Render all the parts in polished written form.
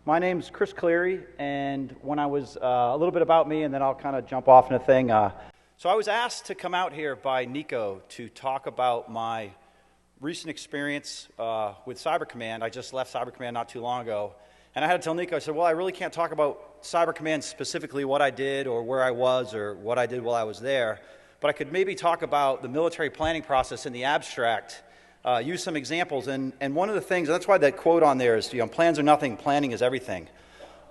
My name's Chris Cleary, and when I was a little bit about me, and then I'll kind of jump off in a thing. So I was asked to come out here by Nico to talk about my recent experience with Cyber Command. I just left Cyber Command not too long ago, and I had to tell Nico, I said, well, I really can't talk about Cyber Command specifically, what I did or where I was or what I did while I was there, but I could maybe talk about the military planning process in the abstract. Use some examples, and one of the things, and that's why that quote on there is, plans are nothing, planning is everything.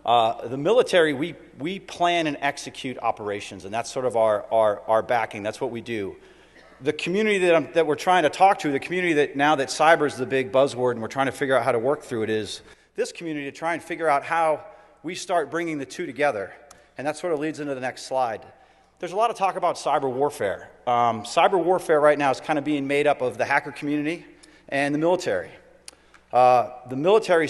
The military, we plan and execute operations, and that's sort of our backing. That's what we do. The community that we're trying to talk to, the community that now that cyber is the big buzzword and we're trying to figure out how to work through it, is this community to try and figure out how we start bringing the two together. And that sort of leads into the next slide. There's a lot of talk about cyber warfare. Cyber warfare right now is kind of being made up of the hacker community and the military. The military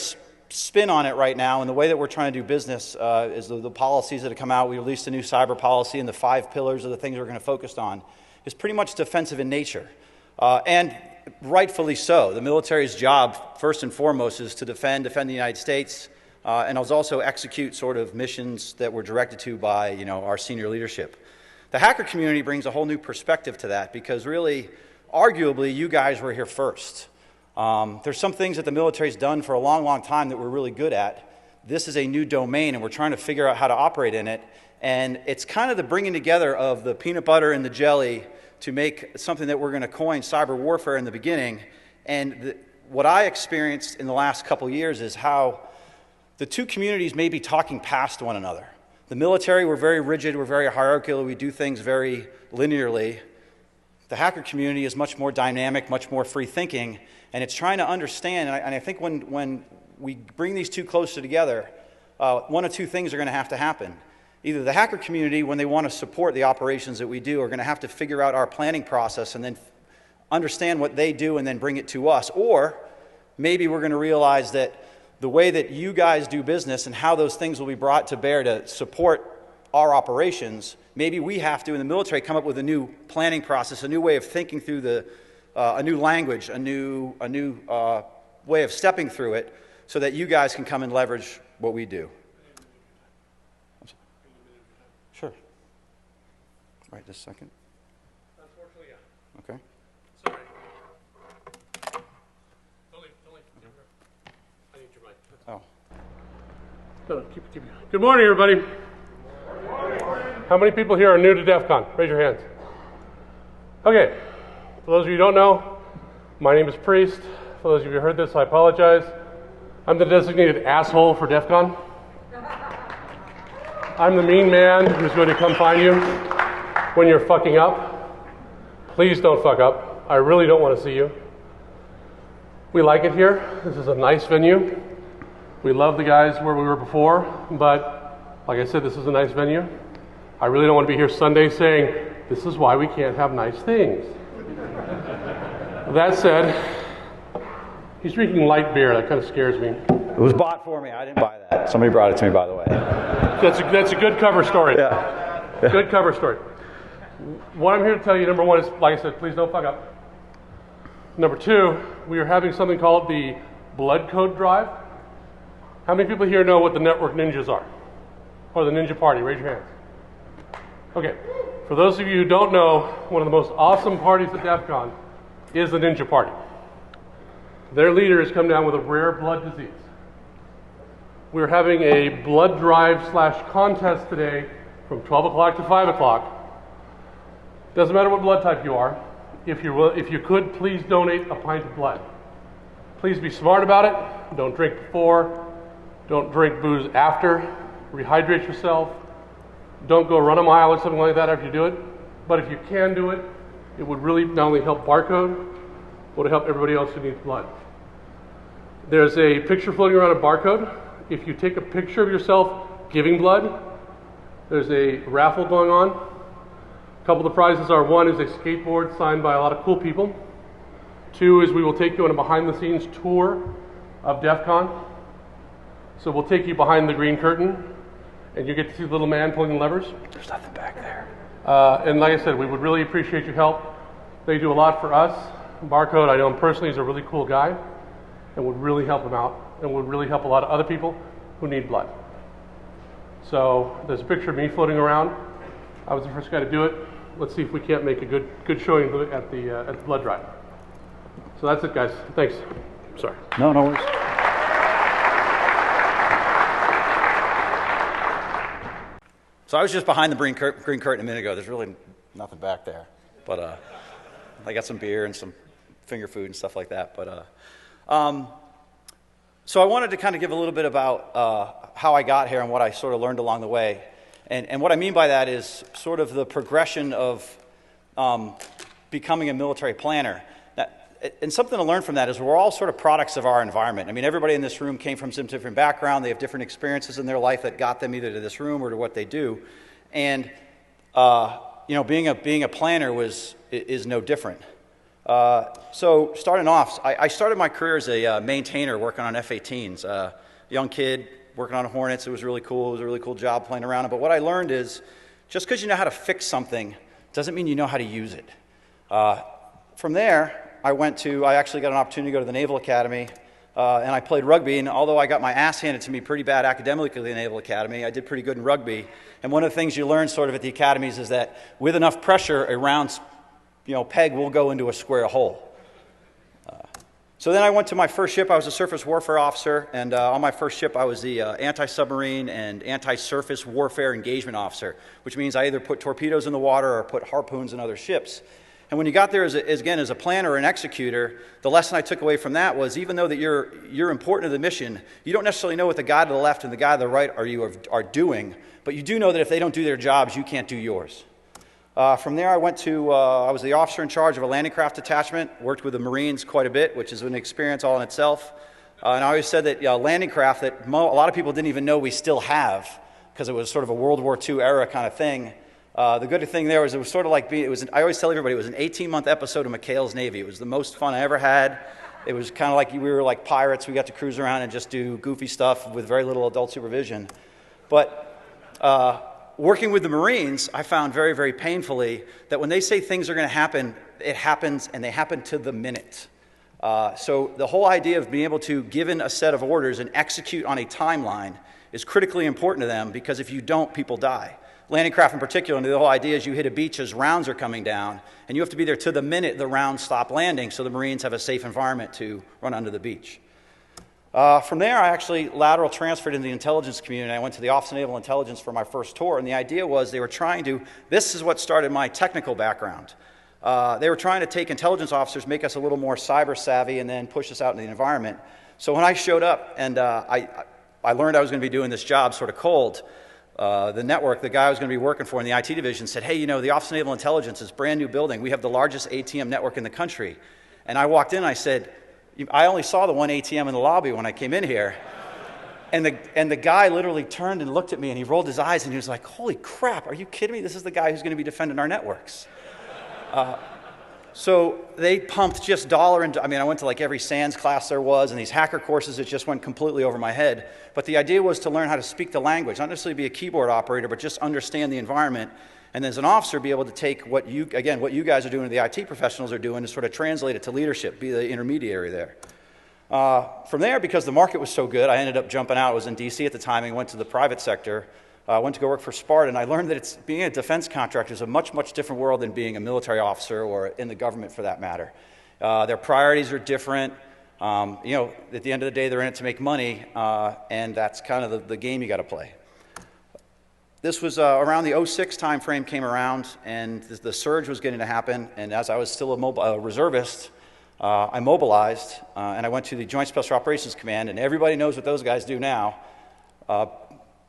spin on it right now, and the way that we're trying to do business is the policies that have come out. We released a new cyber policy, and the 5 pillars of the things we're going to focus on is pretty much defensive in nature. And rightfully so. The military's job, first and foremost, is to defend the United States, and also execute sort of missions that we're directed to by our senior leadership. The hacker community brings a whole new perspective to that because really, arguably, you guys were here first. There's some things that the military's done for a long, long time that we're really good at. This is a new domain, and we're trying to figure out how to operate in it. And it's kind of the bringing together of the peanut butter and the jelly to make something that we're going to coin cyber warfare in the beginning. And what I experienced in the last couple years is how the two communities may be talking past one another. The military, we're very rigid, we're very hierarchical, we do things very linearly. The hacker community is much more dynamic, much more free thinking, and it's trying to understand, and I think when we bring these two closer together, one of two things are going to have to happen. Either the hacker community, when they want to support the operations that we do, are going to have to figure out our planning process and then understand what they do and then bring it to us, or maybe we're going to realize that the way that you guys do business and how those things will be brought to bear to support our operations, maybe we have to, in the military, come up with a new planning process, a new way of thinking through a new language, a new way of stepping through it, so that you guys can come and leverage what we do. Sure. Right, just a second. Unfortunately, yeah. Okay. Sorry. Don't leave. I need your mic. Oh. No, keep it. Good morning, everybody. How many people here are new to DEFCON? Raise your hands. Okay. For those of you who don't know, my name is Priest. For those of you who heard this, I apologize. I'm the designated asshole for DEFCON. I'm the mean man who's going to come find you when you're fucking up. Please don't fuck up. I really don't want to see you. We like it here. This is a nice venue. We love the guys where we were before, but like I said, this is a nice venue. I really don't want to be here Sunday saying, this is why we can't have nice things. That said, he's drinking light beer. That kind of scares me. It was bought for me. I didn't buy that. Somebody brought it to me, by the way. That's a good cover story. Yeah. Good cover story. What I'm here to tell you, number one, is, like I said, please don't fuck up. Number two, we are having something called the Blood Code Drive. How many people here know what the Network Ninjas are? Or the Ninja Party? Raise your hands. Okay. For those of you who don't know, one of the most awesome parties at DEFCON is the Ninja Party. Their leader has come down with a rare blood disease. We're having a blood drive / contest today from 12 o'clock to 5 o'clock. Doesn't matter what blood type you are. If you could, please donate a pint of blood. Please be smart about it. Don't drink before. Don't drink booze after. Rehydrate yourself. Don't go run a mile or something like that after you do it. But if you can do it, it would really not only help Barcode, but help everybody else who needs blood. There's a picture floating around of Barcode. If you take a picture of yourself giving blood, there's a raffle going on. A couple of the prizes are, one is a skateboard signed by a lot of cool people. Two is we will take you on a behind-the-scenes tour of DEFCON. So we'll take you behind the green curtain, and you get to see the little man pulling the levers. There's nothing back there. And like I said, we would really appreciate your help. They do a lot for us. Barcode, I know him personally, is a really cool guy, and would really help him out, and would really help a lot of other people who need blood. So there's a picture of me floating around. I was the first guy to do it. Let's see if we can't make a good showing at the blood drive. So that's it, guys. Thanks. Sorry. No worries. So I was just behind the green curtain a minute ago. There's really nothing back there. But I got some beer and some finger food and stuff like that. But so I wanted to kind of give a little bit about how I got here and what I sort of learned along the way. And what I mean by that is sort of the progression of becoming a military planner. And something to learn from that is we're all sort of products of our environment. I mean, everybody in this room came from some different background. They have different experiences in their life that got them either to this room or to what they do. And you know, being a planner is no different. So starting off, I started my career as a maintainer working on F-18s. Young kid working on Hornets. It was really cool. It was a really cool job playing around. But what I learned is just because you know how to fix something doesn't mean you know how to use it. From there, I actually got an opportunity to go to the Naval Academy, and I played rugby, and although I got my ass handed to me pretty bad academically at the Naval Academy, I did pretty good in rugby. And one of the things you learn sort of at the academies is that with enough pressure, a round peg will go into a square hole. So then I went to my first ship. I was a surface warfare officer, and on my first ship I was the anti-submarine and anti-surface warfare engagement officer, which means I either put torpedoes in the water or put harpoons in other ships. And when you got there as a planner or an executor, the lesson I took away from that was even though that you're important to the mission, you don't necessarily know what the guy to the left and the guy to the right are doing, but you do know that if they don't do their jobs, you can't do yours. From there, I was the officer in charge of a landing craft detachment, worked with the Marines quite a bit, which is an experience all in itself. And I always said that landing craft that a lot of people didn't even know we still have, because it was sort of a World War II era kind of thing. The good thing there was it was sort of like I always tell everybody it was an 18-month episode of McHale's Navy. It was the most fun I ever had. It was kind of like we were like pirates. We got to cruise around and just do goofy stuff with very little adult supervision. But working with the Marines, I found very, very painfully that when they say things are going to happen, it happens, and they happen to the minute. So the whole idea of being able to, given a set of orders and execute on a timeline is critically important to them, because if you don't, people die. Landing craft in particular, and the whole idea is you hit a beach as rounds are coming down, and you have to be there to the minute the rounds stop landing so the Marines have a safe environment to run onto the beach. From there, I actually lateral transferred into the intelligence community. I went to the Office of Naval Intelligence for my first tour, and the idea was they were trying to, this is what started my technical background. They were trying to take intelligence officers, make us a little more cyber savvy, and then push us out into the environment. So when I showed up and I learned I was going to be doing this job sort of cold, the network, the guy I was going to be working for in the IT division said, hey, the Office of Naval Intelligence is a brand new building. We have the largest ATM network in the country. And I walked in and I said, I only saw the one ATM in the lobby when I came in here. And the guy literally turned and looked at me and he rolled his eyes and he was like, holy crap, are you kidding me? This is the guy who's going to be defending our networks. So they pumped just dollar into, I went to like every SANS class there was, and these hacker courses, it just went completely over my head. But the idea was to learn how to speak the language, not necessarily be a keyboard operator, but just understand the environment. And as an officer, be able to take what you guys are doing, the IT professionals are doing, and sort of translate it to leadership, be the intermediary there. From there, because the market was so good, I ended up jumping out. I was in DC at the time and went to the private sector. I went to go work for Spartan, and I learned that being a defense contractor is a much, much different world than being a military officer or in the government for that matter. Their priorities are different. At the end of the day, they're in it to make money, and that's kind of the game you got to play. This was around the 06 time frame came around, and the surge was getting to happen, and as I was still a reservist, I mobilized, and I went to the Joint Special Operations Command, and everybody knows what those guys do now.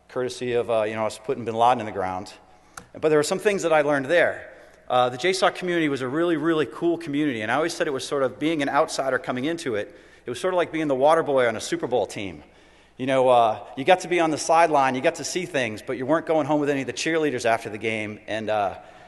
Courtesy of us putting bin Laden in the ground. But there were some things that I learned there. The JSOC community was a really, really cool community, and I always said it was sort of being an outsider coming into it. It was sort of like being the water boy on a Super Bowl team. You got to be on the sideline, you got to see things, but you weren't going home with any of the cheerleaders after the game, and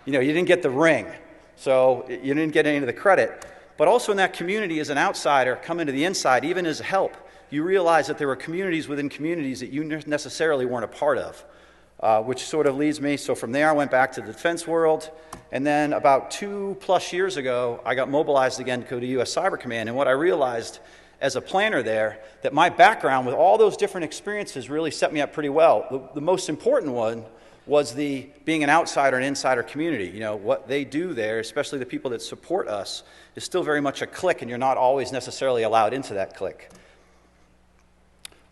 you didn't get the ring, so you didn't get any of the credit. But also in that community, as an outsider, coming to the inside, even as help, you realize that there were communities within communities that you necessarily weren't a part of, which sort of leads me. So from there, I went back to the defense world. And then about 2+ years ago, I got mobilized again to go to U.S. Cyber Command. And what I realized as a planner there that my background with all those different experiences really set me up pretty well. The most important one was the being an outsider and insider community. You know, what they do there, especially the people that support us, is still very much a clique, and you're not always necessarily allowed into that clique.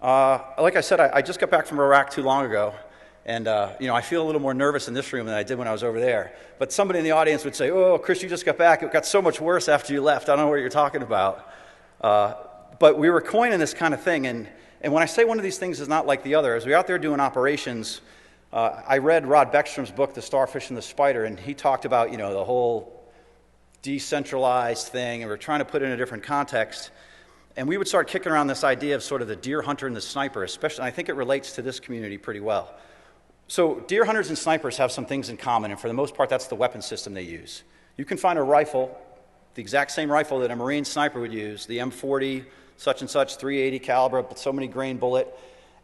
Like I said, I just got back from Iraq too long ago, and you know, I feel a little more nervous in this room than I did when I was over there. But somebody in the audience would say, "Oh, Chris, you just got back. It got so much worse after you left. I don't know what you're talking about." But we were coining this kind of thing, and when I say one of these things is not like the other, as we're out there doing operations, I read Rod Beckstrom's book, The Starfish and the Spider, and he talked about, you know, the whole decentralized thing, and we're trying to put it in a different context. And we would start kicking around this idea of sort of the deer hunter and the sniper, especially, and I think it relates to this community pretty well. So deer hunters and snipers have some things in common, and for the most part, that's the weapon system they use. You can find a rifle, the exact same rifle that a Marine sniper would use, the M40, such and such, 380 caliber, so many grain bullet,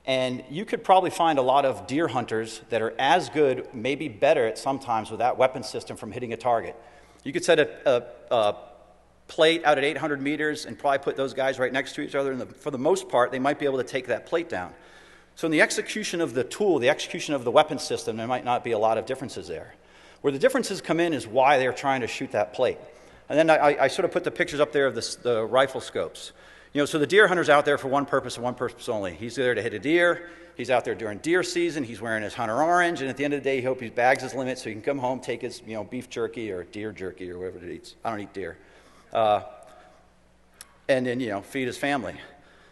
and you could probably find a lot of deer hunters that are as good, maybe better at sometimes with that weapon system from hitting a target. You could set a plate out at 800 meters and probably put those guys right next to each other, and for the most part, they might be able to take that plate down. So in the execution of the tool, the execution of the weapon system, there might not be a lot of differences there. Where the differences come in is why they're trying to shoot that plate. And then I sort of put the pictures up there of the rifle scopes. You know, so the deer hunter's out there for one purpose and one purpose only. He's there to hit a deer. He's out there during deer season. He's wearing his hunter orange, and at the end of the day, he hopes he bags his limit so he can come home, take his, you know, beef jerky or deer jerky or whatever it eats. I don't eat deer. And then, you know, feed his family.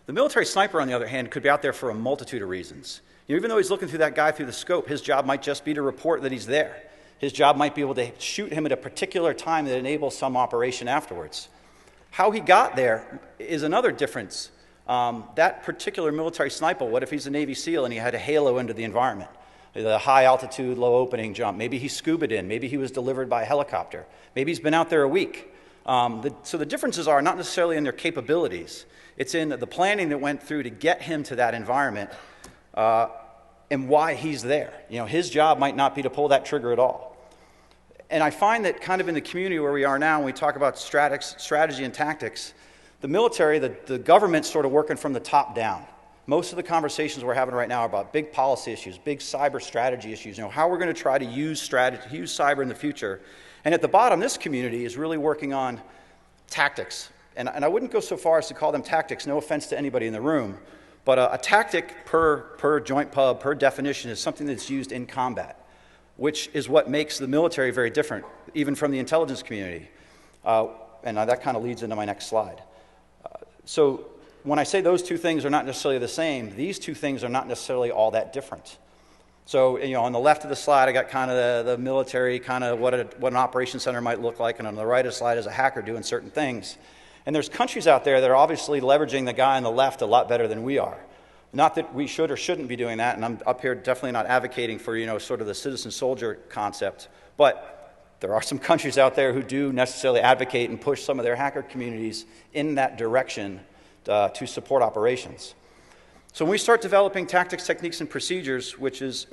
The military sniper, on the other hand, could be out there for a multitude of reasons. You know, even though he's looking through that guy through the scope, his job might just be to report that he's there. His job might be able to shoot him at a particular time that enables some operation afterwards. How he got there is another difference. That particular military sniper, what if he's a Navy SEAL and he had a halo into the environment? The high altitude, low opening jump. Maybe he scubaed in. Maybe he was delivered by a helicopter. Maybe he's been out there a week. So the differences are not necessarily in their capabilities. It's in the planning that went through to get him to that environment and why he's there. You know, his job might not be to pull that trigger at all. And I find that kind of in the community where we are now, when we talk about strategy and tactics, the military, the government's sort of working from the top down. Most of the conversations we're having right now are about big policy issues, big cyber strategy issues, you know, how we're going to try to use cyber in the future. And at the bottom, this community is really working on tactics. And I wouldn't go so far as to call them tactics, no offense to anybody in the room, but a tactic per joint pub, per definition, is something that's used in combat, which is what makes the military very different, even from the intelligence community. And that kind of leads into my next slide. So when I say those two things are not necessarily the same, these two things are not necessarily all that different. So, you know, on the left of the slide, I got kind of the military, kind of what an operations center might look like, and on the right of the slide is a hacker doing certain things. And there's countries out there that are obviously leveraging the guy on the left a lot better than we are. Not that we should or shouldn't be doing that, and I'm up here definitely not advocating for, you know, sort of the citizen soldier concept, but there are some countries out there who do necessarily advocate and push some of their hacker communities in that direction to support operations. So when we start developing tactics, techniques, and procedures, which is,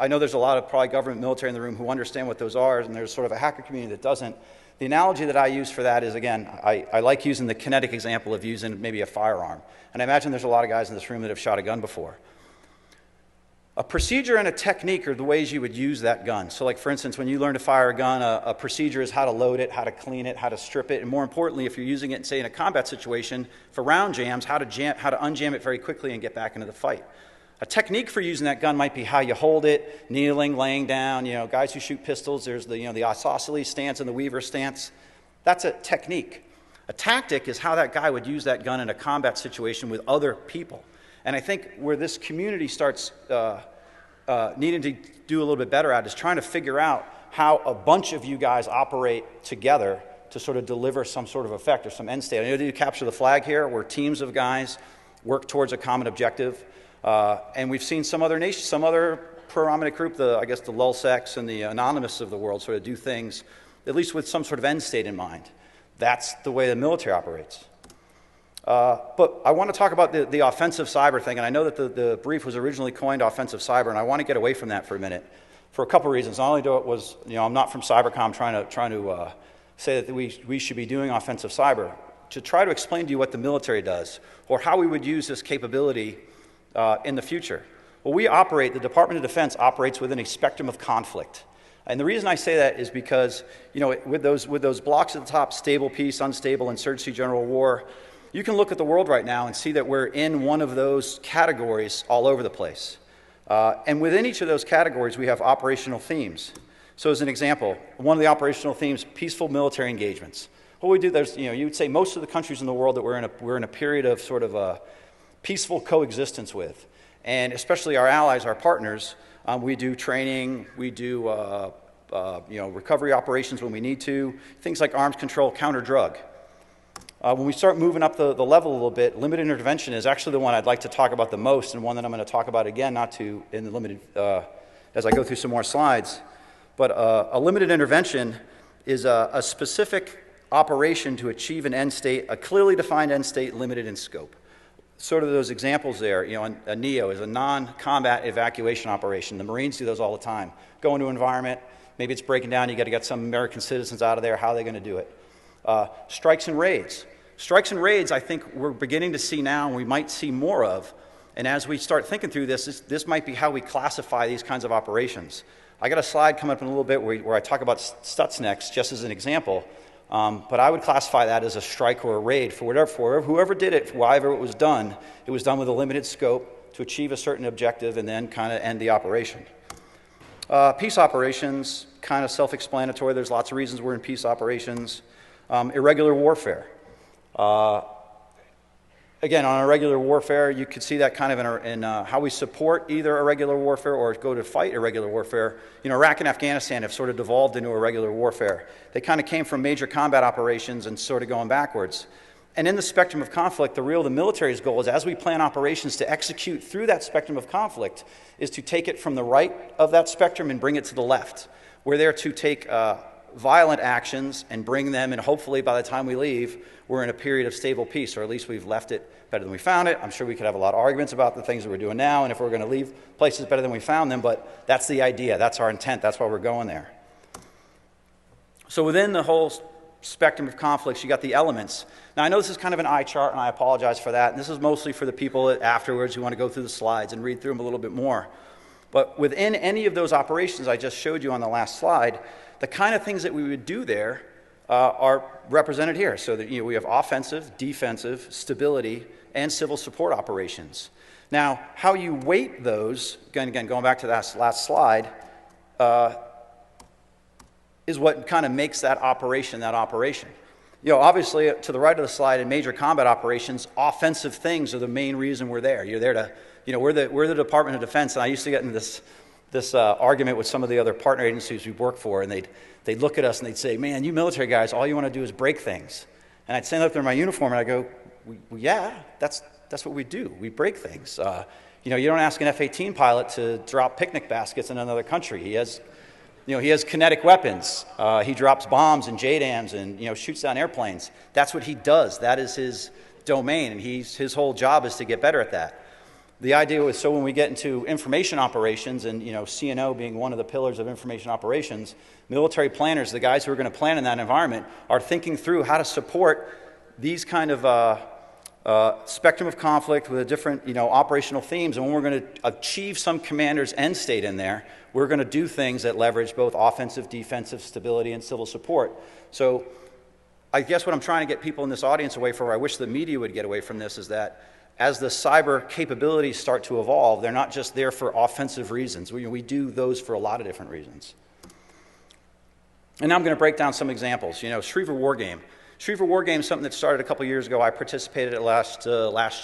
I know there's a lot of probably government military in the room who understand what those are, and there's sort of a hacker community that doesn't. The analogy that I use for that is, again, I like using the kinetic example of using maybe a firearm. And I imagine there's a lot of guys in this room that have shot a gun before. A procedure and a technique are the ways you would use that gun. So like, for instance, when you learn to fire a gun, a procedure is how to load it, how to clean it, how to strip it, and more importantly, if you're using it, say, in a combat situation, for round jams, how to unjam it very quickly and get back into the fight. A technique for using that gun might be how you hold it, kneeling, laying down. You know, guys who shoot pistols, there's the, you know, the isosceles stance and the Weaver stance. That's a technique. A tactic is how that guy would use that gun in a combat situation with other people. And I think where this community starts needing to do a little bit better at is trying to figure out how a bunch of you guys operate together to sort of deliver some sort of effect or some end state. I know that you capture the flag here, where teams of guys work towards a common objective. And we've seen some other nations, some other prominent group, I guess the LulzSecs and the Anonymous of the world, sort of do things, at least with some sort of end state in mind. That's the way the military operates. But I want to talk about the offensive cyber thing, and I know that the brief was originally coined offensive cyber, and I want to get away from that for a minute for a couple reasons. Not only do it was, you know, I'm not from cybercom trying to say that we should be doing offensive cyber. to try to explain to you what the military does or how we would use this capability in the future. Well, the Department of Defense operates within a spectrum of conflict. And the reason I say that is because, with those blocks at the top, stable, peace, unstable, insurgency, general war, you can look at the world right now and see that we're in one of those categories all over the place. And within each of those categories, we have operational themes. So as an example, one of the operational themes, peaceful military engagements. What we do, you would say most of the countries in the world that we're in a period of sort of a peaceful coexistence with. And especially our allies, our partners, we do training, we do recovery operations when we need to, things like arms control, counter-drug. When we start moving up the level a little bit, limited intervention is actually the one I'd like to talk about the most, and one that I'm going to talk about again, as I go through some more slides. But a limited intervention is a specific operation to achieve an end state, a clearly defined end state, limited in scope. Sort of those examples there, a NEO is a non-combat evacuation operation. The Marines do those all the time. Go into an environment, maybe it's breaking down, you got to get some American citizens out of there, how are they going to do it? Strikes and raids. Strikes and raids, I think we're beginning to see now, and we might see more of. And as we start thinking through this might be how we classify these kinds of operations. I got a slide coming up in a little bit where I talk about STUXNET just as an example. But I would classify that as a strike or a raid for whoever did it, however it was done with a limited scope to achieve a certain objective and then kind of end the operation. Peace operations, kind of self-explanatory. There's lots of reasons we're in peace operations. Irregular warfare. Again, on irregular warfare, you could see that kind of in how we support either irregular warfare or go to fight irregular warfare. Iraq and Afghanistan have sort of devolved into irregular warfare. They kind of came from major combat operations and sort of going backwards. And in the spectrum of conflict, the military's goal is, as we plan operations to execute through that spectrum of conflict, is to take it from the right of that spectrum and bring it to the left. We're there to take violent actions and bring them, and hopefully by the time we leave, we're in a period of stable peace, or at least we've left it better than we found it. I'm sure we could have a lot of arguments about the things that we're doing now and if we're going to leave places better than we found them, but that's the idea. That's our intent. That's why we're going there. So within the whole spectrum of conflicts, you got the elements. Now, I know this is kind of an eye chart, and I apologize for that. And this is mostly for the people that afterwards who want to go through the slides and read through them a little bit more. But within any of those operations I just showed you on the last slide, the kind of things that we would do there are represented here. So that we have offensive, defensive, stability, and civil support operations. Now, how you weight those, again going back to that last slide, is what kind of makes that operation. Obviously, to the right of the slide, in major combat operations, offensive things are the main reason we're there. You're there to, we're the Department of Defense, and I used to get into this argument with some of the other partner agencies we work for, and they'd look at us and they'd say, "Man, you military guys, all you want to do is break things." And I'd stand up there in my uniform and I go, "Yeah, that's what we do. We break things. You don't ask an F-18 pilot to drop picnic baskets in another country. He has kinetic weapons. He drops bombs and JDAMs and shoots down airplanes. That's what he does. That is his domain, and his whole job is to get better at that." The idea was, so when we get into information operations, and CNO being one of the pillars of information operations, military planners, the guys who are going to plan in that environment, are thinking through how to support these kind of spectrum of conflict with a different operational themes. And when we're going to achieve some commander's end state in there, we're going to do things that leverage both offensive, defensive, stability, and civil support. So I guess what I'm trying to get people in this audience away from, or I wish the media would get away from this, is that as the cyber capabilities start to evolve, they're not just there for offensive reasons. We do those for a lot of different reasons. And now I'm going to break down some examples. SCHRIEVER WARGAME. SCHRIEVER WARGAME is something that started a couple years ago. I participated in it last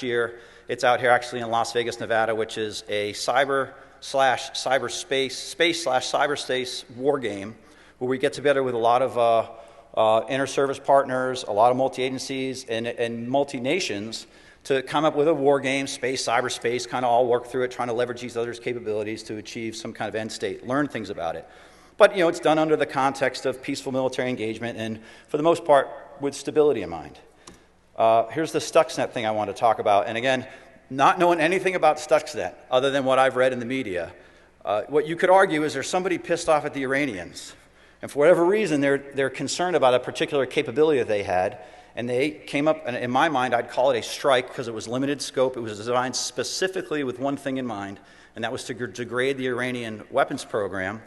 year. It's out here actually in Las Vegas, Nevada, which is a space/cyberspace war game where we get together with a lot of inter-service partners, a lot of multi-agencies and multi-nations to come up with a war game, space, cyberspace, kind of all work through it, trying to leverage each other's capabilities to achieve some kind of end state, learn things about it. But it's done under the context of peaceful military engagement and, for the most part, with stability in mind. Here's the STUXNET thing I want to talk about. And again, not knowing anything about STUXNET other than what I've read in the media, what you could argue is there's somebody pissed off at the Iranians. And for whatever reason, they're concerned about a particular capability that they had. And they came up, and in my mind, I'd call it a strike because it was limited scope. It was designed specifically with one thing in mind, and that was to degrade the Iranian weapons program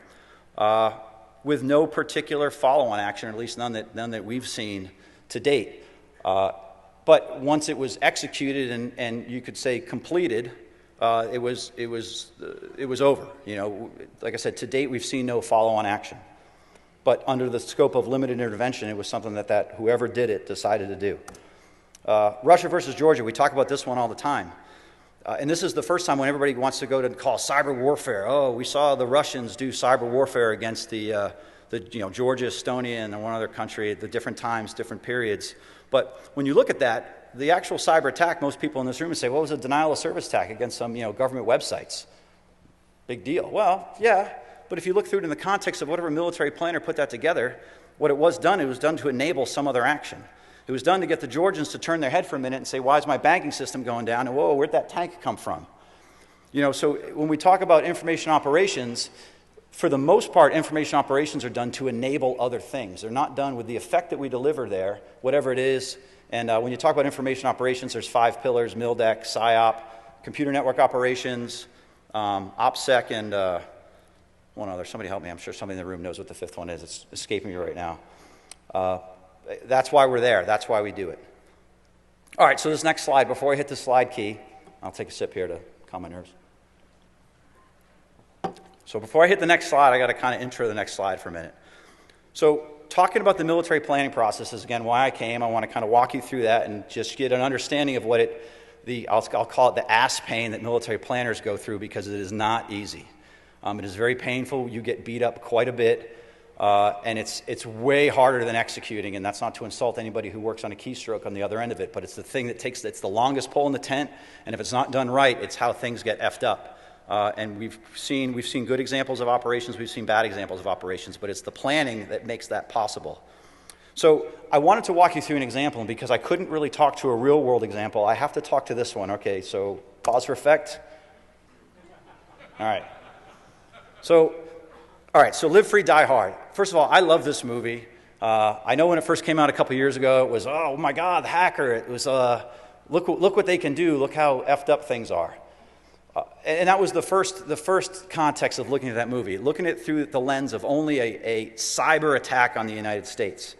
with no particular follow-on action, or at least none that we've seen to date. But once it was executed and you could say completed, it was over. You know, like I said, to date we've seen no follow-on action. But under the scope of limited intervention, it was something that whoever did it decided to do. Russia versus Georgia, we talk about this one all the time. And this is the first time when everybody wants to go to call cyber warfare. Oh, we saw the Russians do cyber warfare against the Georgia, Estonia, and one other country at the different times, different periods. But when you look at that, the actual cyber attack, most people in this room would say, well, it was a denial of service attack against some government websites. Big deal. Well, yeah. But if you look through it in the context of whatever military planner put that together, what it was done to enable some other action. It was done to get the Georgians to turn their head for a minute and say, why is my banking system going down? And whoa, where'd that tank come from? So when we talk about information operations, for the most part, information operations are done to enable other things. They're not done with the effect that we deliver there, whatever it is. And when you talk about information operations, there's 5 pillars: MILDEC, PSYOP, computer network operations, OPSEC, and one other. Somebody help me. I'm sure somebody in the room knows what the 5th one is. It's escaping me right now. That's why we're there. That's why we do it. All right, so this next slide, before I hit the slide key, I'll take a sip here to calm my nerves. So before I hit the next slide, I got to kind of intro the next slide for a minute. So talking about the military planning process is, again, why I came. I want to kind of walk you through that and just get an understanding of what I'll call it the ass pain that military planners go through, because it is not easy. It is very painful. You get beat up quite a bit, and it's way harder than executing, and that's not to insult anybody who works on a keystroke on the other end of it, but it's the thing it's the longest pole in the tent, and if it's not done right, it's how things get effed up. And we've seen good examples of operations, we've seen bad examples of operations, but it's the planning that makes that possible. So I wanted to walk you through an example, and because I couldn't really talk to a real-world example, I have to talk to this one. Okay, so pause for effect. All right. So Live Free, Die Hard. First of all, I love this movie. I know when it first came out a couple years ago, it was, oh my God, the hacker. It was, look what they can do. Look how effed up things are. And that was the first context of looking at that movie, looking at it through the lens of only a cyber attack on the United States.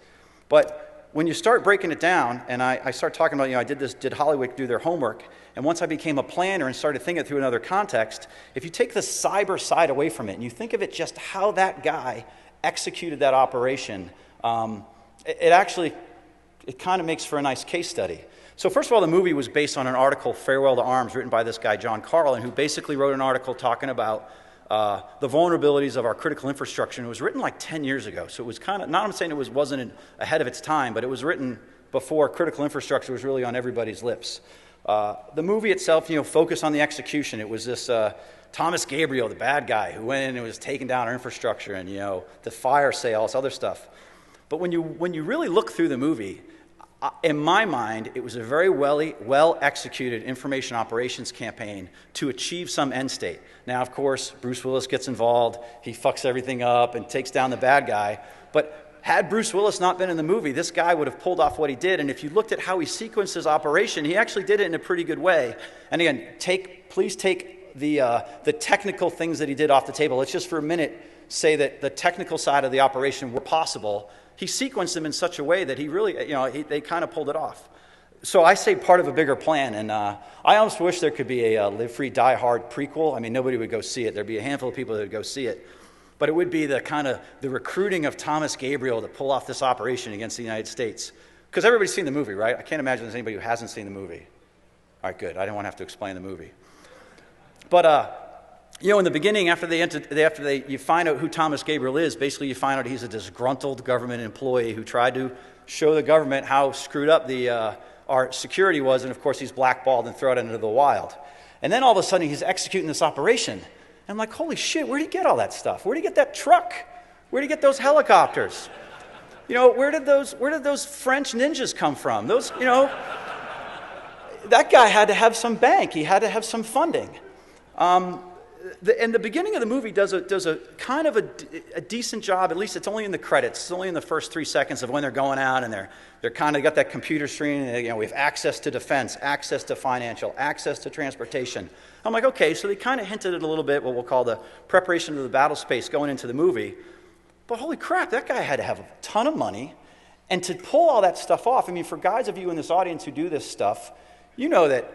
But when you start breaking it down, and I start talking about, did Hollywood do their homework? And once I became a planner and started thinking it through another context, if you take the cyber side away from it and you think of it just how that guy executed that operation, it kind of makes for a nice case study. So first of all, the movie was based on an article, Farewell to Arms, written by this guy, John Carlin, who basically wrote an article talking about the vulnerabilities of our critical infrastructure. And it was written like 10 years ago. So it was kind of, not I'm saying it wasn't ahead of its time, but it was written before critical infrastructure was really on everybody's lips. The movie itself, focused on the execution. It was this Thomas Gabriel, the bad guy, who went in and was taking down our infrastructure and, the fire sale, all this other stuff. But when you really look through the movie, in my mind, it was a very well-executed information operations campaign to achieve some end state. Now, of course, Bruce Willis gets involved. He fucks everything up and takes down the bad guy. But had Bruce Willis not been in the movie, this guy would have pulled off what he did. And if you looked at how he sequenced his operation, he actually did it in a pretty good way. And again, please take the technical things that he did off the table. Let's just for a minute say that the technical side of the operation were possible. He sequenced them in such a way that he really, they kind of pulled it off. So I say part of a bigger plan, and I almost wish there could be a Live Free, Die Hard prequel. I mean, nobody would go see it. There'd be a handful of people that would go see it. But it would be the recruiting of Thomas Gabriel to pull off this operation against the United States. Because everybody's seen the movie, right? I can't imagine there's anybody who hasn't seen the movie. All right, good. I didn't want to have to explain the movie. But, in the beginning, you find out who Thomas Gabriel is, basically you find out he's a disgruntled government employee who tried to show the government how screwed up our security was, and of course he's blackballed and thrown into the wild. And then all of a sudden he's executing this operation. And I'm like, holy shit, where'd he get all that stuff? Where'd he get that truck? Where'd he get those helicopters? Where did those French ninjas come from? That guy had to have some bank. He had to have some funding. and the beginning of the movie does a kind of a decent job. At least it's only in the credits. It's only in the first 3 seconds of when they're going out, and they're kind of got that computer screen. And, we have access to defense, access to financial, access to transportation. I'm like, okay, so they kind of hinted at a little bit what we'll call the preparation of the battle space going into the movie. But holy crap, that guy had to have a ton of money, and to pull all that stuff off. I mean, for guys of you in this audience who do this stuff, you know that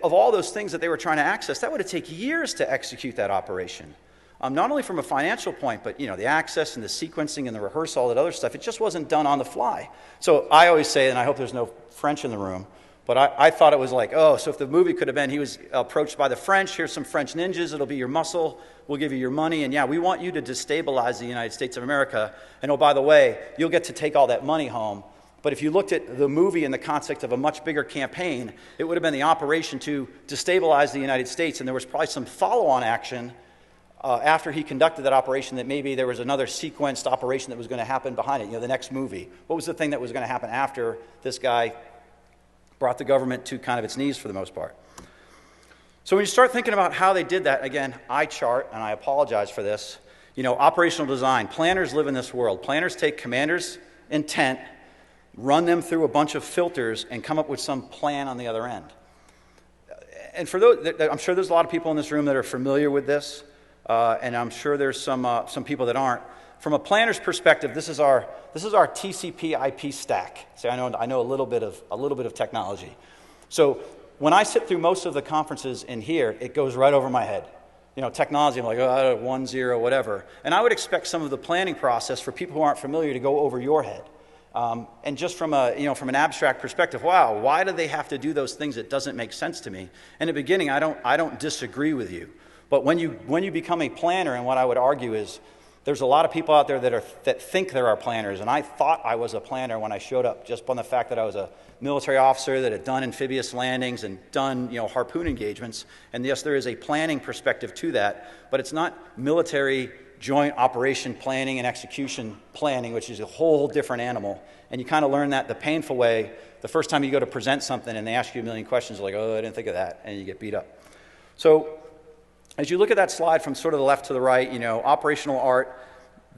of all those things that they were trying to access, that would have taken years to execute that operation. Not only from a financial point, but the access and the sequencing and the rehearsal, all that other stuff, it just wasn't done on the fly. So I always say, and I hope there's no French in the room, but I thought it was like, oh, so if the movie could have been, he was approached by the French, here's some French ninjas, it'll be your muscle, we'll give you your money, and yeah, we want you to destabilize the United States of America, and oh, by the way, you'll get to take all that money home. But if you looked at the movie in the context of a much bigger campaign, it would have been the operation to destabilize the United States, and there was probably some follow-on action after he conducted that operation, that maybe there was another sequenced operation that was going to happen behind it, the next movie. What was the thing that was going to happen after this guy brought the government to kind of its knees for the most part? So when you start thinking about how they did that, again, eye chart, and I apologize for this, operational design. Planners live in this world. Planners take commanders' intent, run them through a bunch of filters, and come up with some plan on the other end. And for those, I'm sure there's a lot of people in this room that are familiar with this, and I'm sure there's some people that aren't. From a planner's perspective, this is our TCP/IP stack. See, I know a little bit of technology. So when I sit through most of the conferences in here, it goes right over my head. Technology, I'm like, 1, 0, whatever. And I would expect some of the planning process for people who aren't familiar to go over your head. And just from an abstract perspective, wow, why do they have to do those things? It doesn't make sense to me. In the beginning, I don't disagree with you. But when you become a planner, and what I would argue is, there's a lot of people out there that think there are planners, and I thought I was a planner when I showed up, just on the fact that I was a military officer that had done amphibious landings and done harpoon engagements. And yes, there is a planning perspective to that, but it's not military joint operation planning and execution planning, which is a whole different animal. And you kind of learn that the painful way the first time you go to present something and they ask you a million questions, like, oh, I didn't think of that, and you get beat up. So as you look at that slide from sort of the left to the right, operational art,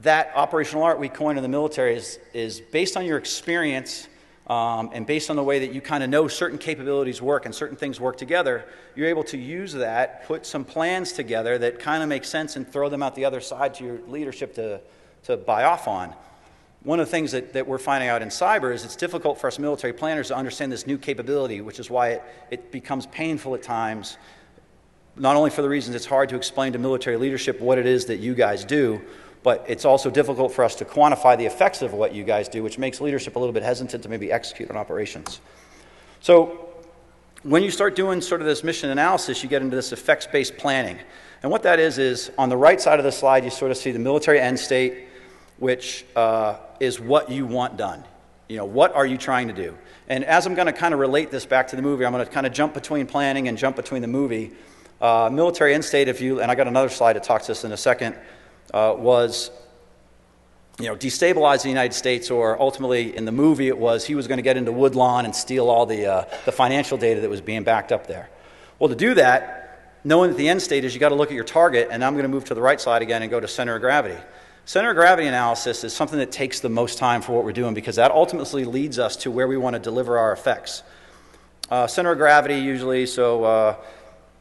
that operational art we coined in the military is based on your experience and based on the way that you kind of know certain capabilities work and certain things work together. You're able to use that, put some plans together that kind of make sense, and throw them out the other side to your leadership to buy off on. One of the things that we're finding out in cyber is it's difficult for us military planners to understand this new capability, which is why it becomes painful at times, not only for the reasons it's hard to explain to military leadership what it is that you guys do, but it's also difficult for us to quantify the effects of what you guys do, which makes leadership a little bit hesitant to maybe execute on operations. So when you start doing sort of this mission analysis, you get into this effects-based planning. And what that is on the right side of the slide, you sort of see the military end state, which is what you want done. What are you trying to do? And as I'm going to kind of relate this back to the movie, I'm going to kind of jump between planning and jump between the movie. Military end state, and I got another slide that talks to this in a second, was destabilize the United States, or ultimately in the movie it was he was going to get into Woodlawn and steal all the financial data that was being backed up there. Well, to do that, knowing that the end state is you got to look at your target, and I'm going to move to the right side again and go to center of gravity. Center of gravity analysis is something that takes the most time for what we're doing, because that ultimately leads us to where we want to deliver our effects. Center of gravity usually,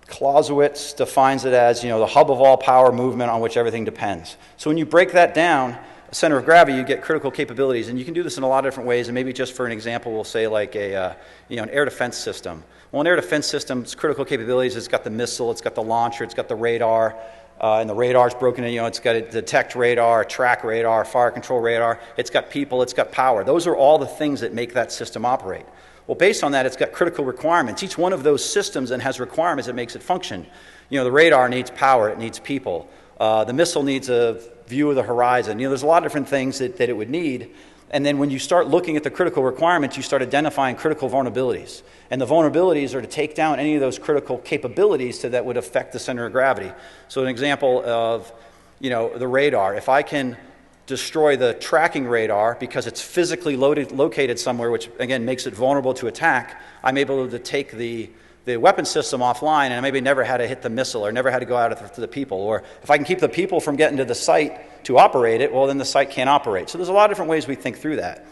Clausewitz defines it as, the hub of all power movement on which everything depends. So when you break that down, center of gravity, you get critical capabilities, and you can do this in a lot of different ways. And maybe just for an example, we'll say like an air defense system. Well, an air defense system's critical capabilities, it's got the missile, it's got the launcher, it's got the radar, and the radar's broken in. It's got a detect radar, track radar, fire control radar. It's got people, it's got power. Those are all the things that make that system operate. Well, based on that, it's got critical requirements. Each one of those systems then has requirements that makes it function. The radar needs power, it needs people. The missile needs a view of the horizon. There's a lot of different things that it would need. And then when you start looking at the critical requirements, you start identifying critical vulnerabilities. And the vulnerabilities are to take down any of those critical capabilities that would affect the center of gravity. So an example of, the radar. If I can destroy the tracking radar because it's physically located somewhere, which again makes it vulnerable to attack, I'm able to take the the weapon system offline, and I maybe never had to hit the missile or never had to go out to the people. Or if I can keep the people from getting to the site to operate it, well, then the site can't operate. So there's a lot of different ways we think through that.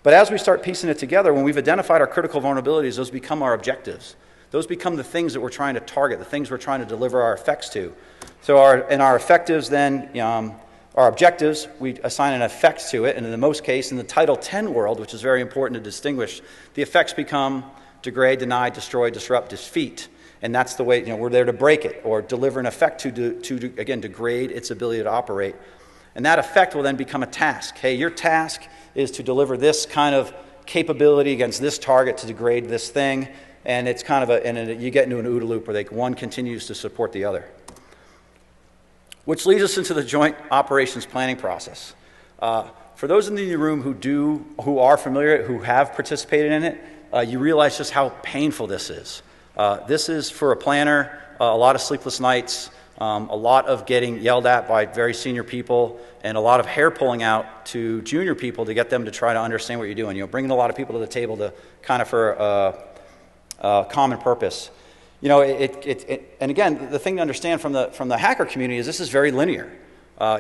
But as we start piecing it together, when we've identified our critical vulnerabilities, those become our objectives. Those become the things that we're trying to target, the things we're trying to deliver our effects to. So our effectives then, our objectives, we assign an effect to it, and in the most case, in the Title 10 world, which is very important to distinguish, the effects become degrade, deny, destroy, disrupt, defeat. And that's the way, we're there to break it or deliver an effect to again, degrade its ability to operate. And that effect will then become a task. Hey, your task is to deliver this kind of capability against this target to degrade this thing. And it's kind of you get into an OODA loop where one continues to support the other. Which leads us into the joint operations planning process. For those in the room who are familiar, who have participated in it, you realize just how painful this is. This is, for a planner, a lot of sleepless nights, a lot of getting yelled at by very senior people, and a lot of hair pulling out to junior people to get them to try to understand what you're doing. Bringing a lot of people to the table to kind of for a common purpose. And again, the thing to understand from the hacker community is this is very linear.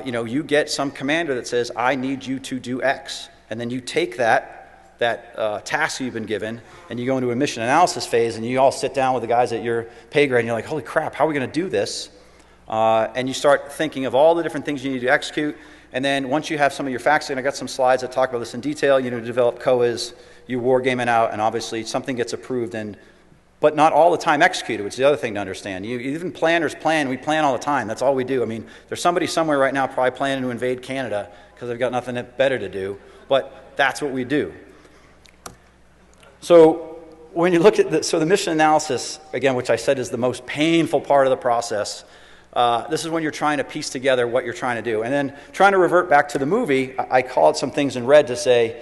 You get some commander that says, I need you to do X. And then you take that task you've been given, and you go into a mission analysis phase, and you all sit down with the guys at your pay grade, and you're like, holy crap, how are we going to do this? And you start thinking of all the different things you need to execute. And then once you have some of your facts, and I got some slides that talk about this in detail, develop COAs, you wargame it out, and obviously something gets approved, but not all the time executed, which is the other thing to understand. Even planners plan, we plan all the time. That's all we do. I mean, there's somebody somewhere right now probably planning to invade Canada because they've got nothing better to do, but that's what we do. So when you look at the mission analysis, again, which I said is the most painful part of the process, this is when you're trying to piece together what you're trying to do. And then trying to revert back to the movie, I called some things in red to say,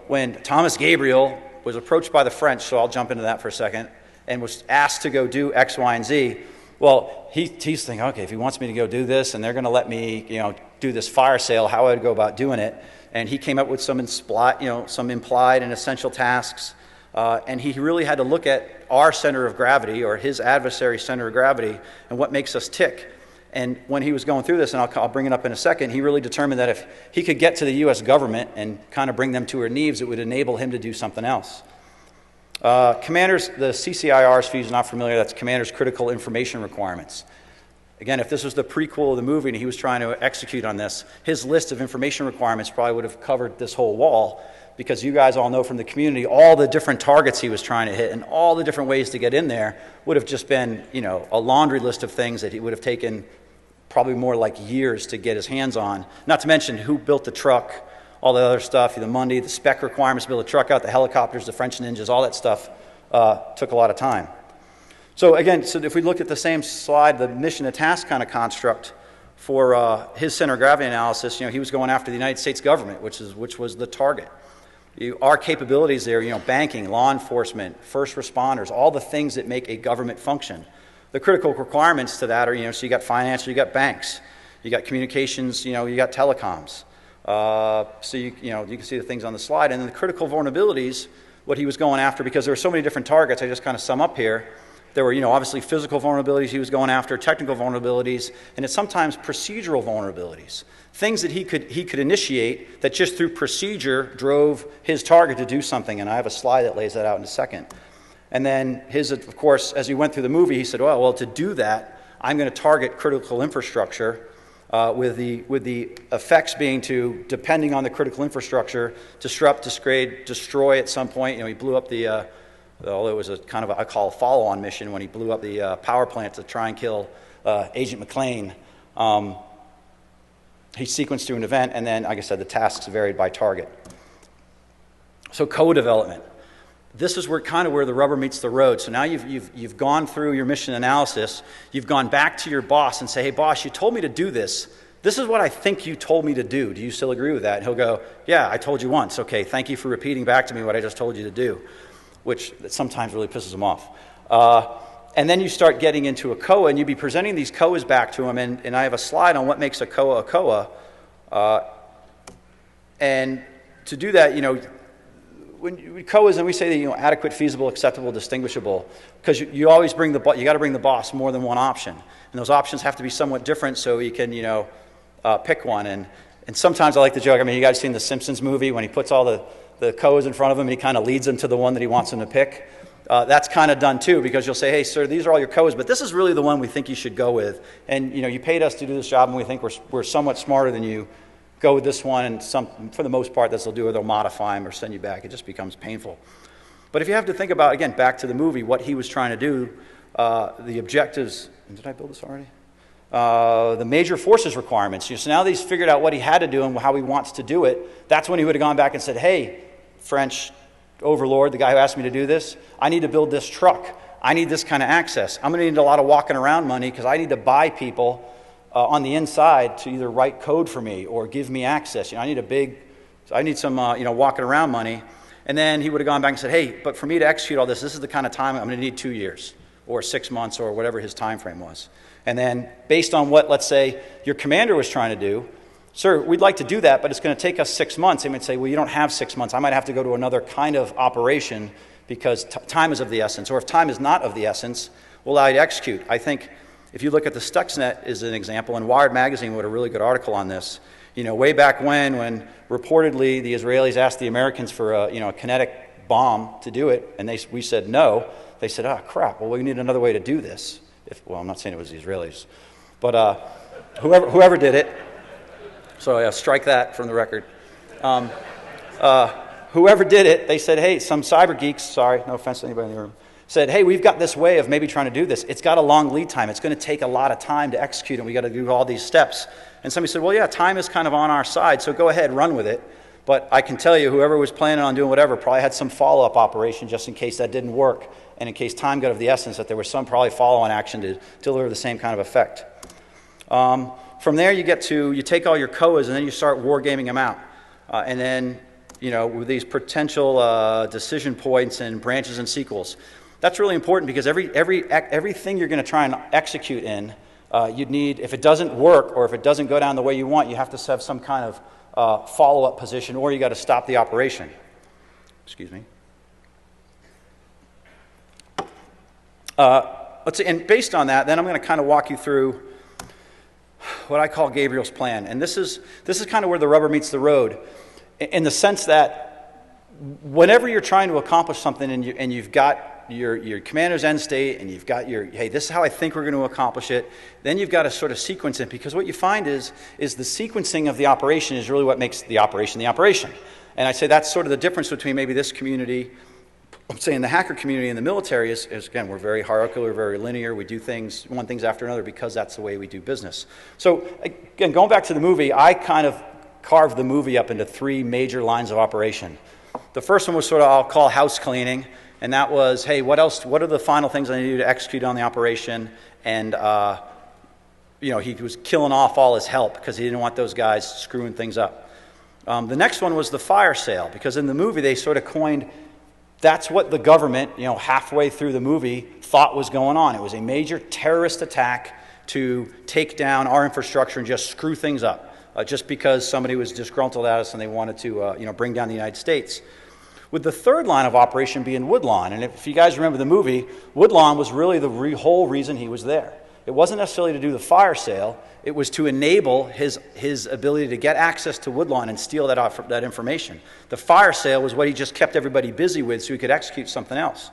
when Thomas Gabriel was approached by the French, so I'll jump into that for a second, and was asked to go do X, Y, and Z, well, he's thinking, okay, if he wants me to go do this, and they're going to let me, do this fire sale, how I'd go about doing it. And he came up with some implied and essential tasks. And he really had to look at our center of gravity, or his adversary's center of gravity, and what makes us tick. And when he was going through this, and I'll bring it up in a second, he really determined that if he could get to the U.S. government and kind of bring them to her knees, it would enable him to do something else. Commanders, the CCIRs, for you're not familiar, that's Commander's Critical Information Requirements. Again, if this was the prequel of the movie and he was trying to execute on this, his list of information requirements probably would have covered this whole wall, because you guys all know from the community all the different targets he was trying to hit and all the different ways to get in there would have just been, a laundry list of things that he would have taken probably more like years to get his hands on. Not to mention who built the truck, all the other stuff, the money, the spec requirements to build a truck out, the helicopters, the French ninjas, all that stuff took a lot of time. So again, if we look at the same slide, the mission to task kind of construct for his center of gravity analysis, he was going after the United States government, which was the target. Our capabilities there, banking, law enforcement, first responders, all the things that make a government function. The critical requirements to that are, so you got finance, you got banks, you got communications, you got telecoms. So you can see the things on the slide. And then the critical vulnerabilities, what he was going after, because there were so many different targets, I just kind of sum up here. There were, obviously physical vulnerabilities he was going after, technical vulnerabilities, and it's sometimes procedural vulnerabilities. Things that he could initiate that just through procedure drove his target to do something, and I have a slide that lays that out in a second. And then of course, as he went through the movie, he said, well, to do that, I'm going to target critical infrastructure with the effects being to, depending on the critical infrastructure, disrupt, degrade, destroy at some point. He blew up the, although it was a kind of, I call a follow-on mission, when he blew up the power plant to try and kill Agent McLean. He sequenced through an event, and then, like I said, the tasks varied by target. So co-development. This is where the rubber meets the road. So now you've gone through your mission analysis. You've gone back to your boss and say, hey, boss, you told me to do this. This is what I think you told me to do. Do you still agree with that? And he'll go, yeah, I told you once. Okay, thank you for repeating back to me what I just told you to do, which sometimes really pisses him off. And then you start getting into a COA, and you'd be presenting these COAs back to him, and I have a slide on what makes a COA a COA. And to do that, when COAs, and we say that, you know, adequate, feasible, acceptable, distinguishable, because you always bring you got to bring the boss more than one option, and those options have to be somewhat different so you can, you know, pick one. And sometimes I like to joke. I mean, you guys seen the Simpsons movie when he puts all the COAs in front of him and he kind of leads them to the one that he wants them to pick. That's kind of done too, because you'll say, hey, sir, these are all your COAs, but this is really the one we think you should go with. And, you know, you paid us to do this job, and we think we're somewhat smarter than you. Go with this one, and for the most part, they'll do it. They'll modify them or send you back. It just becomes painful. But if you have to think about, again, back to the movie, what he was trying to do, the objectives. Did I build this already? The major forces requirements. So now that he's figured out what he had to do and how he wants to do it, that's when he would have gone back and said, hey, French overlord, the guy who asked me to do this, I need to build this truck. I need this kind of access. I'm going to need a lot of walking around money because I need to buy people on the inside to either write code for me or give me access. You know, I need some you know, walking around money. And then he would have gone back and said, hey, but for me to execute all this is the kind of time I'm going to need 2 years or 6 months or whatever his time frame was. And then based on what, let's say, your commander was trying to do, sir, we'd like to do that, but it's going to take us 6 months. He might say, well, you don't have 6 months. I might have to go to another kind of operation because time is of the essence. Or if time is not of the essence, we'll allow you to execute. I think if you look at the STUXNET as an example, and Wired Magazine wrote a really good article on this, you know, way back when reportedly the Israelis asked the Americans for a kinetic bomb to do it, and we said no, they said, oh, crap, well, we need another way to do this. Well, I'm not saying it was the Israelis, but whoever did it, so yeah, strike that from the record. Whoever did it, they said, hey, some cyber geeks, sorry, no offense to anybody in the room, said, hey, we've got this way of maybe trying to do this. It's got a long lead time. It's going to take a lot of time to execute, and we got to do all these steps. And somebody said, well, yeah, time is kind of on our side, so go ahead, run with it. But I can tell you, whoever was planning on doing whatever probably had some follow-up operation just in case that didn't work, and in case time got of the essence, that there was some probably follow-on action to deliver the same kind of effect. From there, you take all your COAs, and then you start wargaming them out. And then, you know, with these potential decision points and branches and sequels. That's really important because everything you're going to try and execute in, you'd need, if it doesn't work or if it doesn't go down the way you want, you have to have some kind of follow-up position, or you got to stop the operation. Excuse me. Let's see, and based on that, then I'm going to kind of walk you through what I call Gabriel's plan. And this is kind of where the rubber meets the road, in the sense that whenever you're trying to accomplish something and you've got your commander's end state and you've got hey, this is how I think we're going to accomplish it, then you've got to sort of sequence it, because what you find is the sequencing of the operation is really what makes the operation. And I'd say that's sort of the difference between maybe this community, I'm saying the hacker community and the military is again, we're very hierarchical, we're very linear, we do one things after another because that's the way we do business. So again, going back to the movie, I kind of carved the movie up into 3 major lines of operation. The first one was sort of, I'll call house cleaning, and that was, hey, what are the final things I need to do to execute on the operation? And you know, he was killing off all his help because he didn't want those guys screwing things up. The next one was the fire sale, because in the movie they sort of coined, that's what the government, you know, halfway through the movie thought was going on. It was a major terrorist attack to take down our infrastructure and just screw things up, just because somebody was disgruntled at us and they wanted to, you know, bring down the United States. With the third line of operation being Woodlawn. And if you guys remember the movie, Woodlawn was really the whole reason he was there. It wasn't necessarily to do the fire sale. It was to enable his ability to get access to Woodlawn and steal that information. The fire sale was what he just kept everybody busy with so he could execute something else,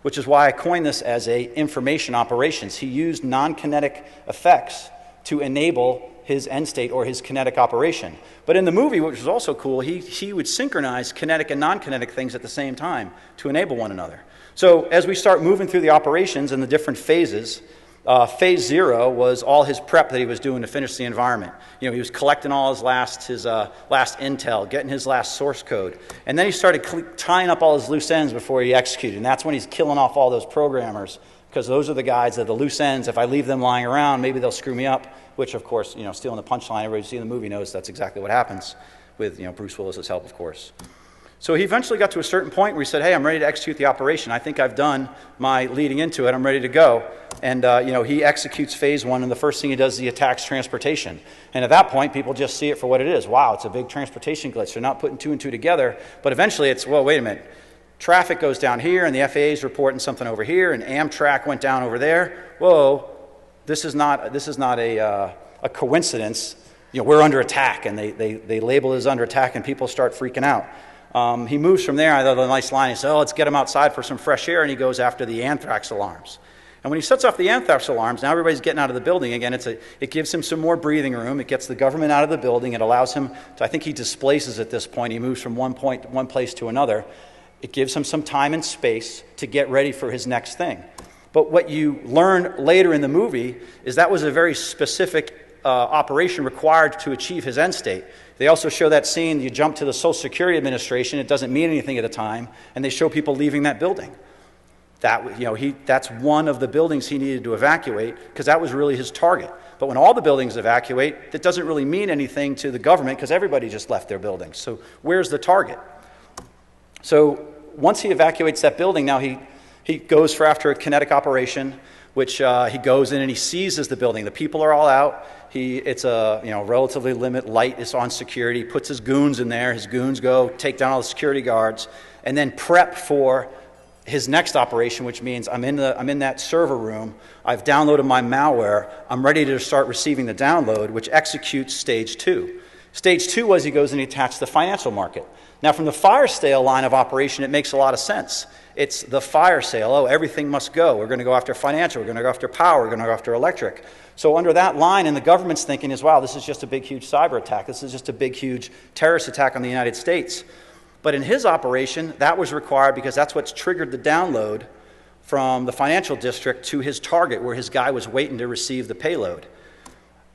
which is why I coined this as information operations. He used non-kinetic effects to enable his end state or his kinetic operation. But in the movie, which was also cool, he would synchronize kinetic and non-kinetic things at the same time to enable one another. So as we start moving through the operations and the different phases, phase 0 was all his prep that he was doing to finish the environment. You know, he was collecting all his last intel, getting his last source code. And then he started tying up all his loose ends before he executed. And that's when he's killing off all those programmers, because those are the guys that the loose ends, if I leave them lying around, maybe they'll screw me up, which, of course, you know, stealing the punchline, everybody who's seen the movie knows that's exactly what happens with, you know, Bruce Willis's help, of course. So he eventually got to a certain point where he said, hey, I'm ready to execute the operation. I think I've done my leading into it. I'm ready to go. And he executes phase 1, and the first thing he does is he attacks transportation. And at that point, people just see it for what it is. Wow, it's a big transportation glitch. They're not putting 2 and 2 together. But eventually it's, well, wait a minute. Traffic goes down here, and the FAA is reporting something over here, and Amtrak went down over there. Whoa, this is not a coincidence. We're under attack, and they label it as under attack, and people start freaking out. He moves from there. I thought a nice line. He said, let's get him outside for some fresh air, and he goes after the anthrax alarms. And when he sets off the anthrax alarms, now everybody's getting out of the building. Again, it gives him some more breathing room. It gets the government out of the building. It allows him to, I think he displaces at this point. He moves from one place to another. It gives him some time and space to get ready for his next thing. But what you learn later in the movie is that was a very specific operation required to achieve his end state. They also show that scene, you jump to the Social Security Administration, it doesn't mean anything at the time, and they show people leaving that building. That's one of the buildings he needed to evacuate, because that was really his target. But when all the buildings evacuate, that doesn't really mean anything to the government, because everybody just left their buildings. So where's the target? So once he evacuates that building, now he goes after a kinetic operation, which he goes in and he seizes the building. The people are all out. It's a relatively limited light is on security. He puts his goons in there. His goons go take down all the security guards, and then prep for his next operation, which means I'm in that server room. I've downloaded my malware. I'm ready to start receiving the download, which executes stage 2. Stage 2 was he goes and he attacks the financial market. Now, from the fire sale line of operation, it makes a lot of sense. It's the fire sale. Oh, everything must go. We're going to go after financial. We're going to go after power. We're going to go after electric. So under that line, and the government's thinking is, wow, this is just a big, huge cyber attack. This is just a big, huge terrorist attack on the United States. But in his operation, that was required because that's what's triggered the download from the financial district to his target, where his guy was waiting to receive the payload.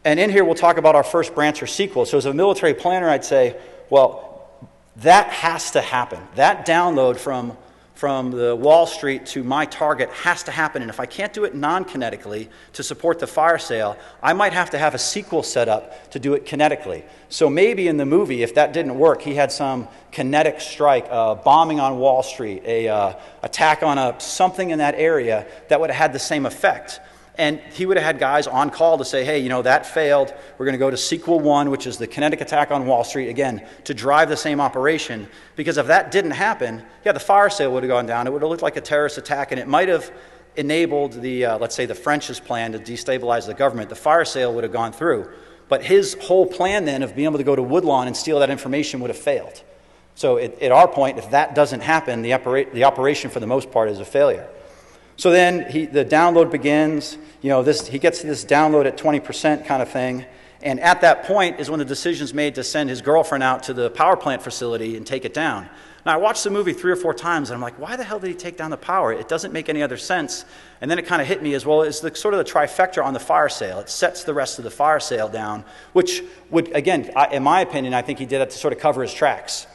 And in here, we'll talk about our first branch or sequel. So as a military planner, I'd say, well, that has to happen. That download from the Wall Street to my target has to happen. And if I can't do it non-kinetically to support the fire sale, I might have to have a sequel set up to do it kinetically. So maybe in the movie, if that didn't work, he had some kinetic strike, bombing on Wall Street, a attack on something in that area that would have had the same effect. And he would have had guys on call to say, hey, that failed. We're going to go to sequel 1, which is the kinetic attack on Wall Street, again, to drive the same operation. Because if that didn't happen, the fire sale would have gone down. It would have looked like a terrorist attack, and it might have enabled the, let's say, the French's plan to destabilize the government. The fire sale would have gone through. But his whole plan then of being able to go to Woodlawn and steal that information would have failed. So at our point, if that doesn't happen, the operation for the most part is a failure. So then the download begins. He gets this download at 20% kind of thing. And at that point is when the decision's made to send his girlfriend out to the power plant facility and take it down. Now, I watched the movie 3 or 4 times, and I'm like, why the hell did he take down the power? It doesn't make any other sense. And then it kind of hit me as well. It's sort of the trifecta on the fire sale. It sets the rest of the fire sale down, which would, again, in my opinion, I think he did that to sort of cover his tracks.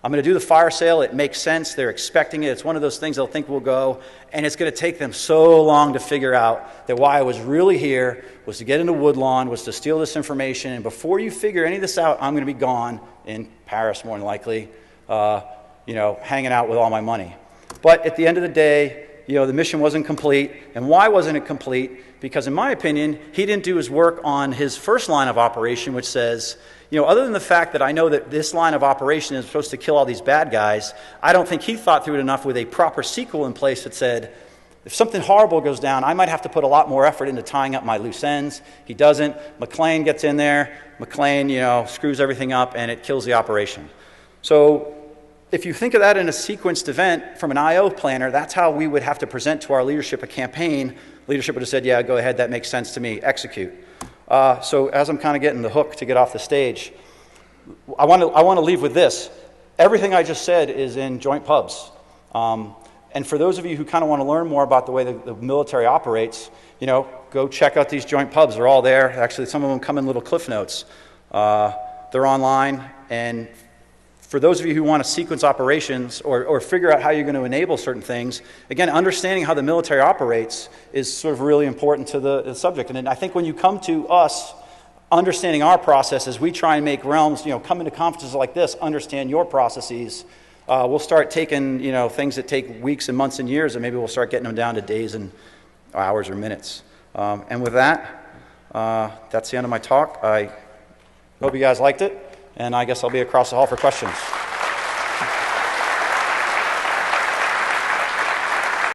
I'm going to do the fire sale. It makes sense. They're expecting it. It's one of those things they'll think will go. And it's going to take them so long to figure out that why I was really here was to get into Woodlawn, was to steal this information. And before you figure any of this out, I'm going to be gone in Paris, more than likely, hanging out with all my money. But at the end of the day, the mission wasn't complete. And why wasn't it complete? Because in my opinion, he didn't do his work on his first line of operation, which says, other than the fact that I know that this line of operation is supposed to kill all these bad guys, I don't think he thought through it enough with a proper sequel in place that said, if something horrible goes down, I might have to put a lot more effort into tying up my loose ends. He doesn't. McClane gets in there. McClane, screws everything up, and it kills the operation. So if you think of that in a sequenced event from an I.O. planner, that's how we would have to present to our leadership a campaign. Leadership would have said, yeah, go ahead, that makes sense to me, execute. So as I'm kind of getting the hook to get off the stage, I want to leave with this. Everything I just said is in joint pubs. And for those of you who kind of want to learn more about the way the military operates, go check out these joint pubs. They're all there. Actually, some of them come in little cliff notes. They're online. And for those of you who want to sequence operations or figure out how you're going to enable certain things, again, understanding how the military operates is sort of really important to the subject. And I think when you come to us, understanding our processes, we try and make realms, come into conferences like this, understand your processes. we'll start taking, things that take weeks and months and years, and maybe we'll start getting them down to days and hours or minutes. And with that, that's the end of my talk. I hope you guys liked it, and I guess I'll be across the hall for questions.